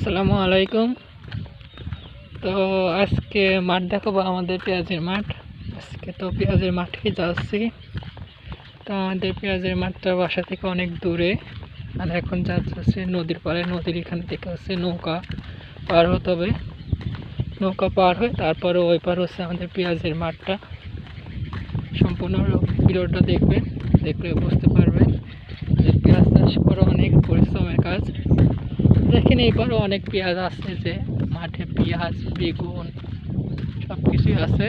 আসসালামু আলাইকুম। তো আজকে মাঠ দেখাবো, আমাদের পেঁয়াজের মাঠ। আজকে তো পেঁয়াজের মাঠে যাচ্ছি। তো আমাদের পেঁয়াজের মাঠটা বাসা থেকে অনেক দূরে, আর এখন যাচ্ছে নদীর পাড়ে। নদীর এখান থেকে হচ্ছে নৌকা পার হতে হবে। নৌকা পার হয়ে তারপরে ওই পার হচ্ছে আমাদের পেঁয়াজের মাঠটা। সম্পূর্ণ ভিডিওটা দেখবেন, দেখলে বুঝতে পারবেন যে পেঁয়াজ চাষ করা অনেক পরিশ্রমের কাজ। দেখেন এবারও অনেক পেঁয়াজ আছে, যে মাঠে পেঁয়াজ, বেগুন সব কিছুই আছে।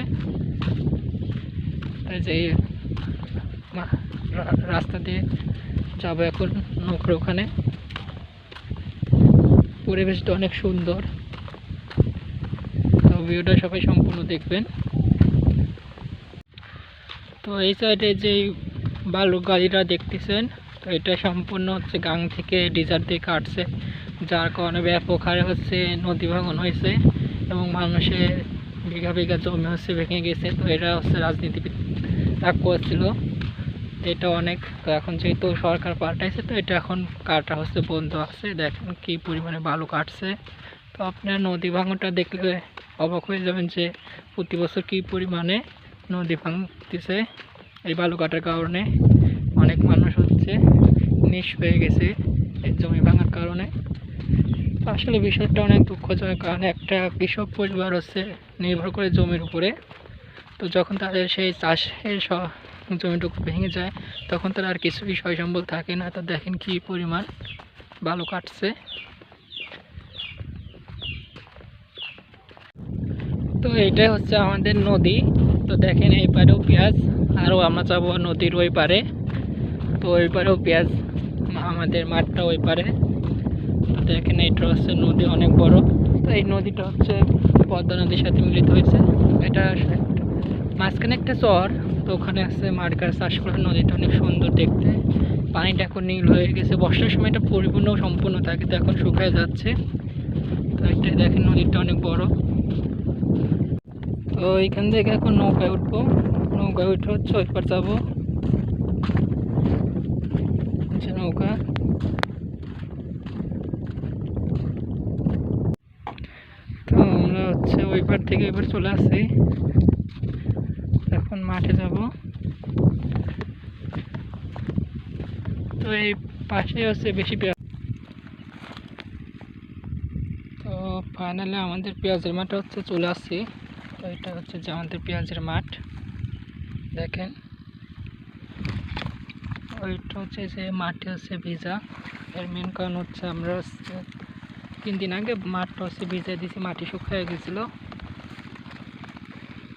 তাই যে রাস্তা দিয়ে যাবো এখন নৌকার ওখানে। পরিবেশটা অনেক সুন্দর, তো ভিডিওটা সবাই সম্পূর্ণ দেখবেন। তো এই সাইডে যে বালু গাড়িটা দেখতেছেন, তো এটা সম্পূর্ণ হচ্ছে গাং থেকে ডিজার দিয়ে কাটছে, যার কারণে ব্যাপক হারে হচ্ছে নদী ভাঙন হয়েছে এবং মানুষের বিঘা বিঘা জমি হচ্ছে ভেঙে গেছে। তো এটা হচ্ছে রাজনীতিবিদ রাগ করছিল এটা অনেক। তো এখন যেহেতু সরকার পাল্টাইছে, তো এটা এখন কাটা হচ্ছে বন্ধ আছে। দেখেন কি পরিমাণে বালু কাটছে। তো আপনার নদী ভাঙনটা দেখলে অবাক হয়ে যাবেন যে প্রতি বছর কী পরিমাণে নদী ভাঙতেছে। এই বালু কাটার কারণে অনেক মানুষ হচ্ছে নিঃস্ব হয়ে গেছে এই জমি ভাঙার কারণে। আসলে বিষয়টা অনেক দুঃখজনক, কারণ একটা কৃষক পরিবার হচ্ছে নির্ভর করে জমির উপরে। তো যখন তাদের সেই চাষের জমিটুকু ভেঙে যায়, তখন তার আর কিছু বিষয় সম্বল থাকে না। তো দেখেন কি পরিমাণ বালু কাটছে। তো এইটাই হচ্ছে আমাদের নদী। তো দেখেন এই পারেও পেঁয়াজ, আরও আমরা যাবো নদীর ওই পারে। তো ওই পারেও পেঁয়াজ, আমাদের মাঠটা ওই পারে। তো দেখেন এইটা হচ্ছে নদী অনেক বড়। তো এই নদীটা হচ্ছে পদ্মা নদীর সাথে মিলিত হয়েছে। এটা মাঝখানে একটা চর, তো ওখানে আছে মাঠগাছ চাষ করা। নদীটা অনেক সুন্দর দেখতে, পানিটা এখন নীল হয়ে গেছে। বর্ষার সময় এটা পরিপূর্ণ সম্পূর্ণ থাকে, তো এখন শুকায় যাচ্ছে। তো এটাই দেখেন নদীটা অনেক বড়। তো এইখান থেকে এখন নৌকায় উঠবো। নৌকায় উঠে হচ্ছে ওই পার যাবো, নৌকা। তো আমরা হচ্ছে ওই পার থেকে এবার চলে আসছি, এখন মাঠে যাব। তো এই পাশে হচ্ছে বেশি পেঁয়াজ। তো ফাইনালি আমাদের পেঁয়াজের মাঠে হচ্ছে চলে আসছি। তো এটা হচ্ছে যে আমাদের পেঁয়াজের মাঠ। দেখেন ওইটা হচ্ছে যে মাঠে হচ্ছে ভিজা। এর মেন কারণ হচ্ছে আমরা 3 দিন আগে মাঠটা হচ্ছে ভিজা দিয়েছি, মাটি শুকিয়ে গেছিলো।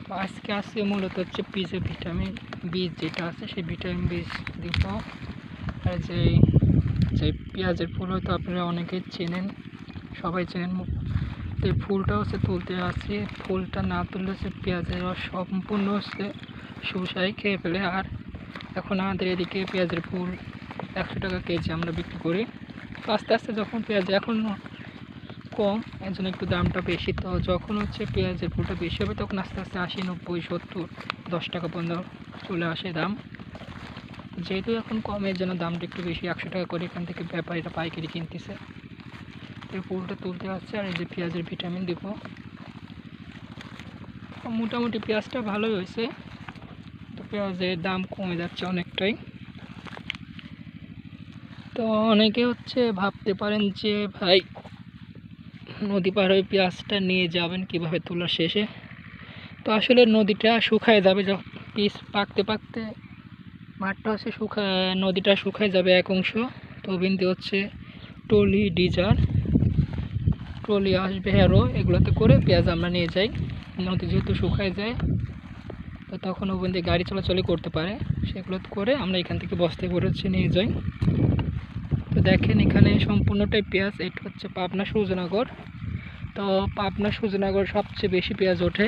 তো আজকে আসছে মূলত হচ্ছে পিজে ভিটামিন বীজ যেটা আছে, সেই ভিটামিন বীজ দিব। আর যে পেঁয়াজের ফুল হয়তো আপনারা অনেকে চেনেন, সবাই চেনেন। তো এই ফুলটা হচ্ছে তুলতে আসছি। ফুলটা না তুললে হচ্ছে পেঁয়াজের রস সম্পূর্ণ হচ্ছে শুষাই খেয়ে ফেলে। আর এখন আমাদের এদিকে পেঁয়াজের ফুল 100 টাকা কেজি আমরা বিক্রি করি। তো আস্তে আস্তে যখন পেঁয়াজ এখন কম, এর জন্য একটু দামটা বেশি। তো যখন হচ্ছে পেঁয়াজের ফুলটা বেশি হবে, তখন আস্তে আস্তে 80, 90, 70, 10 টাকা পর্যন্ত চলে আসে দাম। যেহেতু এখন কম, এর জন্য দামটা একটু বেশি, 100 টাকা করে এখান থেকে ব্যাপারীরা পাইকারি কিনতেছে। তো ফুলটা তুলতে আসছে, আর এই যে পেঁয়াজের ভিটামিন দিব। মোটামুটি পেঁয়াজটা ভালোই হয়েছে। তো পেঁয়াজের দাম কমে যাচ্ছে অনেকটাই। তো অনেকে হচ্ছে ভাবতে পারেন যে ভাই নদী পার হয়ে পেঁয়াজটা নিয়ে যাবেন কিভাবে তোলার শেষে। তো আসলে নদীটা শুকায় যাবে, পিস পাকতে পাকতে মাঠটা হচ্ছে নদীটা শুকায় যাবে এক অংশ। তো বিন্দু হচ্ছে ট্রলি, ডিজার ট্রলি আসবে, আরও এগুলোতে করে পেঁয়াজ আমরা নিয়ে যাই। নদী যেহেতু শুকায় যায়, তো তখন ওখান থেকে গাড়ি চলাচলই করতে পারে, সেগুলো করে আমরা এখান থেকে বস্তায় করে হচ্ছে নিয়ে যাই। তো দেখেন এখানে সম্পূর্ণটাই পেঁয়াজ। এটা হচ্ছে পাবনা সুজনগর। তো পাবনা সুজনগর সবচেয়ে বেশি পেঁয়াজ ওঠে।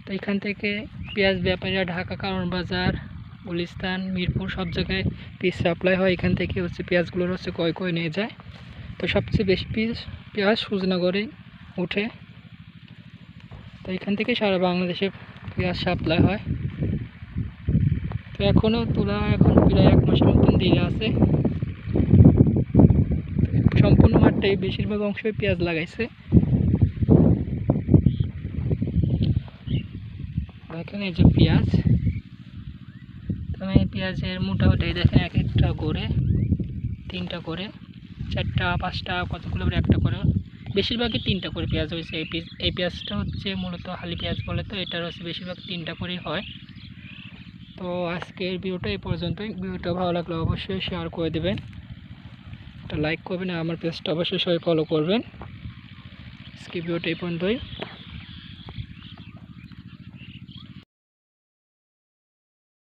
তো এখান থেকে পেঁয়াজ ব্যাপারীরা ঢাকা, কারণ বাজার, গুলিস্তান, মিরপুর সব জায়গায় পিস সাপ্লাই হয়। এখান থেকে হচ্ছে পেঁয়াজগুলোর হচ্ছে কয় নিয়ে যায়। তো সবচেয়ে বেশি পেঁয়াজ সুজনগরে ওঠে। তো এখান থেকে সারা বাংলাদেশে পেঁয়াজ সাপ্লাই হয়। তো এখনও তোলা, এখন প্রায় 1 মাসের মতন দিয়ে আছে। সম্পূর্ণ মাঠটাই বেশিরভাগ অংশই পেঁয়াজ লাগাইছে। দেখেন এই যে পেঁয়াজ, তবে এই পেঁয়াজের মোটামুটি দেখেন এক একটা করে 3টা করে 4টা 5টা কতগুলো করে একটা করে, বেশিরভাগই 3টা করে পেঁয়াজ হয়েছে। এই পেঁয়াজটা হচ্ছে মূলত হালি পেঁয়াজ বলে, তো এটার হচ্ছে বেশিরভাগ 3টা করেই হয়। তো আজকের ভিডিওটা এই পর্যন্তই। ভিডিওটা ভালো লাগলে অবশ্যই শেয়ার করে দেবেন, একটা লাইক করবেন, আর আমার পেজটা অবশ্যই সবাই ফলো করবেন। আজকে ভিডিওটা এই পর্যন্তই।